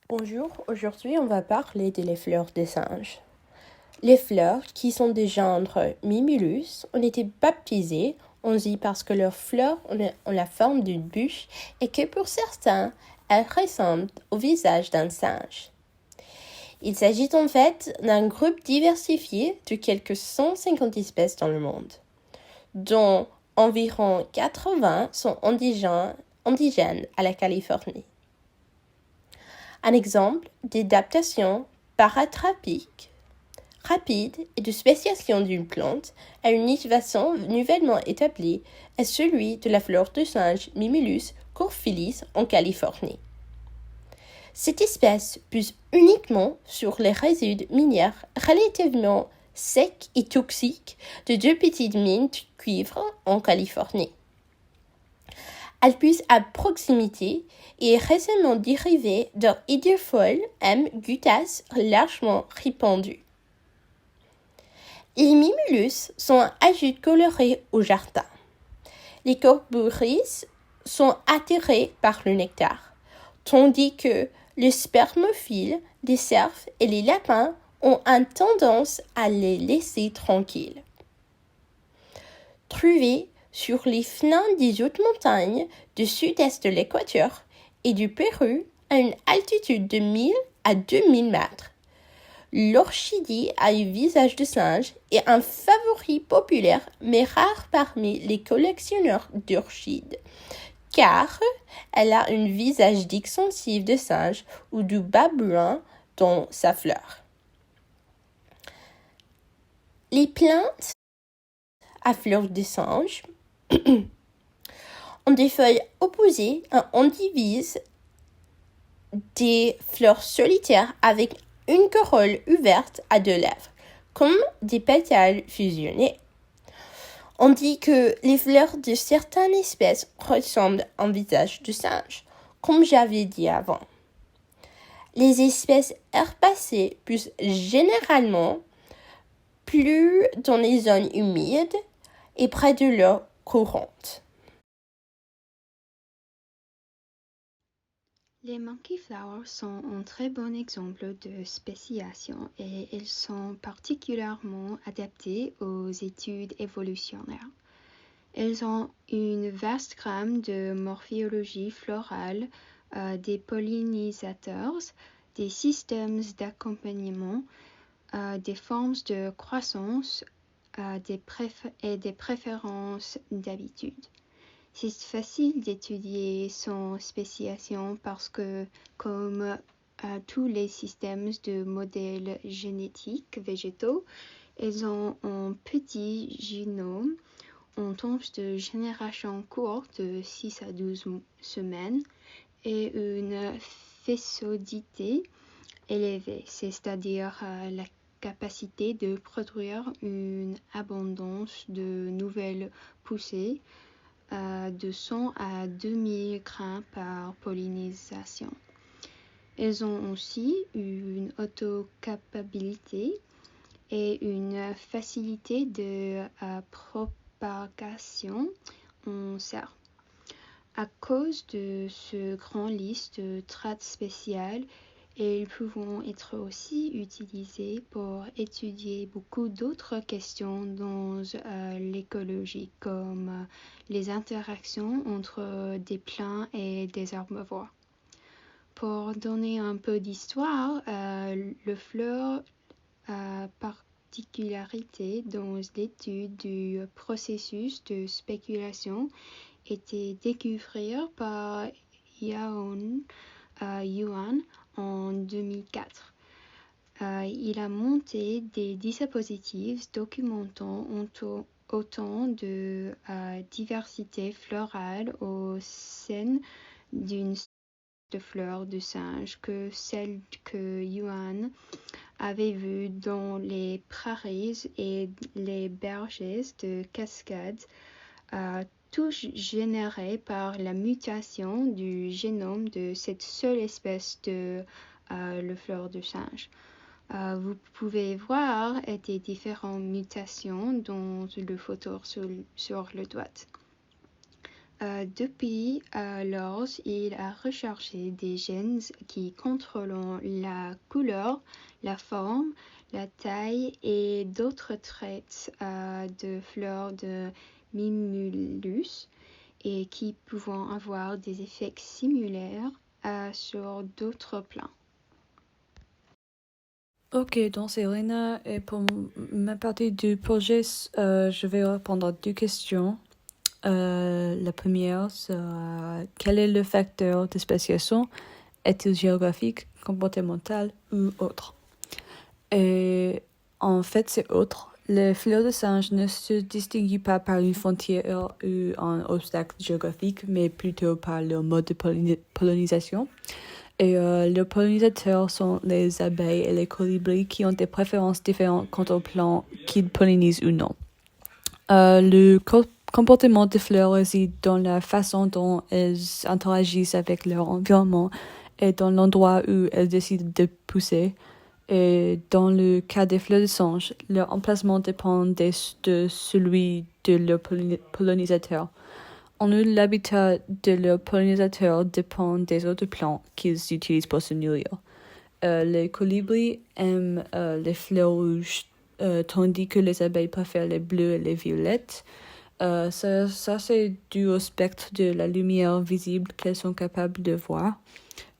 Bonjour, aujourd'hui on va parler des fleurs des singes. Les fleurs, qui sont des genres Mimulus, ont été baptisées, on dit parce que leurs fleurs ont la forme d'une bûche et que pour certains, elles ressemblent au visage d'un singe. Il s'agit en fait d'un groupe diversifié de quelques 150 espèces dans le monde, dont environ 80 sont indigènes à la Californie. Un exemple d'adaptation paratropique rapide et de spéciation d'une plante à une innovation nouvellement établie est celui de la fleur de singe Mimulus curvilis en Californie. Cette espèce pousse uniquement sur les résidus miniers relativement secs et toxiques de deux petites mines de cuivre en Californie. Elle pousse à proximité et est récemment dérivée d'un hydrophile M. guttace largement répandu. Les mimulus sont un ajout coloré au jardin. Les corburis sont attirés par le nectar, tandis que les spermophiles, les cerfs et les lapins ont une tendance à les laisser tranquilles. Trouvés sur les flancs des hautes montagnes du sud-est de l'Équateur et du Pérou à une altitude de 1000 à 2000 mètres. L'orchidée a un visage de singe et un favori populaire mais rare parmi les collectionneurs d'orchidées, car elle a un visage d'extensif de singe ou de babouin dans sa fleur. Les plantes à fleurs de singe ont des feuilles opposées et on divise des fleurs solitaires avec une corolle ouverte à deux lèvres, comme des pétales fusionnés. On dit que les fleurs de certaines espèces ressemblent à un visage de singe, comme j'avais dit avant. Les espèces herbacées poussent généralement plus dans les zones humides et près de l'eau courante. Les monkey flowers sont un très bon exemple de spéciation et ils sont particulièrement adaptés aux études évolutionnaires. Ils ont une vaste gamme de morphologie florale, des pollinisateurs, des systèmes d'accompagnement, des formes de croissance et des préférences d'habitude. C'est facile d'étudier son spéciation parce que, comme tous les systèmes de modèles génétiques végétaux, ils ont un petit génome en temps de génération courte de 6 à 12 semaines et une fésodité élevée, c'est-à-dire la capacité de produire une abondance de nouvelles poussées de 100 à 2000 grains par pollinisation. Elles ont aussi une autocapabilité et une facilité de propagation en serre. À cause de ce grand liste de traits spéciales, ils peuvent être aussi utilisés pour étudier beaucoup d'autres questions dans l'écologie, comme les interactions entre des plantes et des herbivores. Pour donner un peu d'histoire, le fleur a particularité dans l'étude du processus de spéculation été découvert par Yuan en 2004. Il a monté des dispositifs documentant autant de diversité florale au sein d'une de fleurs de singe que celle que Yuan avait vue dans les prairies et les berges de cascades, tous générés par la mutation du génome de cette seule espèce de le fleur de singe. Vous pouvez voir des différentes mutations dans le photo sur le droite. Depuis lors, il a recherché des gènes qui contrôlent la couleur, la forme, la taille et d'autres traits de fleurs de Mimulus et qui peuvent avoir des effets similaires sur d'autres plants. Ok, donc c'est Rena et pour ma partie du projet, je vais répondre à 2 questions. La première sera quel est le facteur de spéciation? Est-il géographique, comportemental ou autre? Et en fait, c'est autre. Les fleurs de singe ne se distinguent pas par une frontière ou un obstacle géographique, mais plutôt par leur mode de pollinisation. Et les pollinisateurs sont les abeilles et les colibris qui ont des préférences différentes quant au plan qu'ils pollinisent ou non. Le comportement des fleurs réside dans la façon dont elles interagissent avec leur environnement et dans l'endroit où elles décident de pousser. Et dans le cas des fleurs de singe, leur emplacement dépend de celui de leur pollinisateur. En outre, l'habitat de leurs pollinisateurs dépend des autres plantes qu'ils utilisent pour se nourrir. Les colibris aiment les fleurs rouges, tandis que les abeilles préfèrent les bleus et les violettes. Ça c'est dû au spectre de la lumière visible qu'elles sont capables de voir,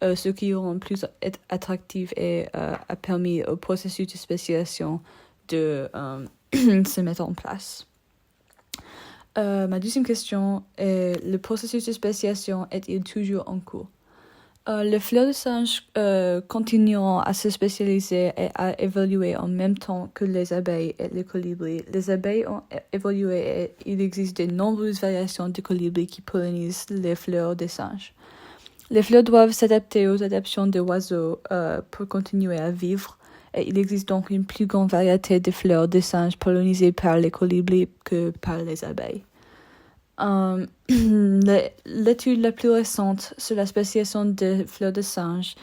ce qui rend plus attractif et a permis au processus de spéciation de se mettre en place. Ma deuxième question est, le processus de spéciation est-il toujours en cours? Les fleurs de singe continueront à se spécialiser et à évoluer en même temps que les abeilles et les colibris. Les abeilles ont évolué et il existe de nombreuses variations de colibris qui pollinisent les fleurs de singe. Les fleurs doivent s'adapter aux adaptations des oiseaux pour continuer à vivre. Et il existe donc une plus grande variété de fleurs de singe pollinisées par les colibris que par les abeilles. L'étude la plus récente sur la spéciation des fleurs de singe,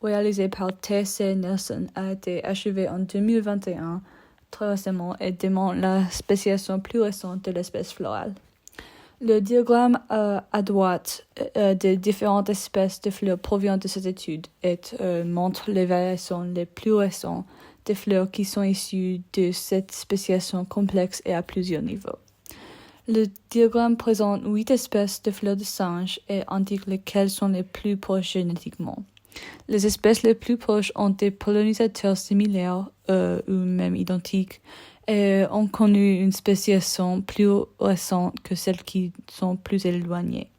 réalisée par T.C. Nelson, a été achevée en 2021, très récemment, et démontre la spéciation plus récente de l'espèce florale. Le diagramme à droite des différentes espèces de fleurs provient de cette étude et montre les variations les plus récentes des fleurs qui sont issues de cette spéciation complexe et à plusieurs niveaux. Le diagramme présente 8 espèces de fleurs de singe et indique lesquelles sont les plus proches génétiquement. Les espèces les plus proches ont des pollinisateurs similaires ou même identiques et ont connu une spéciation plus récente que celles qui sont plus éloignées.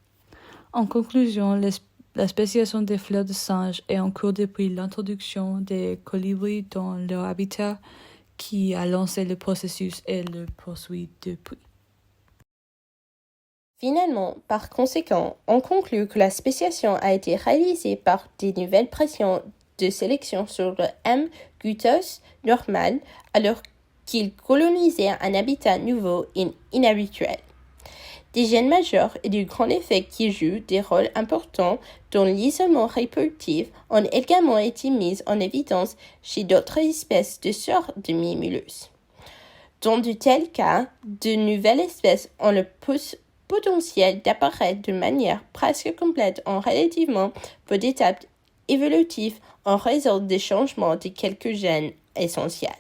En conclusion, la spéciation des fleurs de singe est en cours depuis l'introduction des colibris dans leur habitat qui a lancé le processus et le poursuit depuis. Finalement, par conséquent, on conclut que la spéciation a été réalisée par des nouvelles pressions de sélection sur le M. gutos normal alors qu'il colonisait un habitat nouveau et inhabituel. Des gènes majeurs et de grands effets qui jouent des rôles importants dans l'isolement reproductif ont également été mis en évidence chez d'autres espèces de sœurs de Mimulus. Dans de tels cas, de nouvelles espèces ont le potentiel d'apparaître de manière presque complète en relativement peu d'étapes évolutives en raison des changements de quelques gènes essentiels.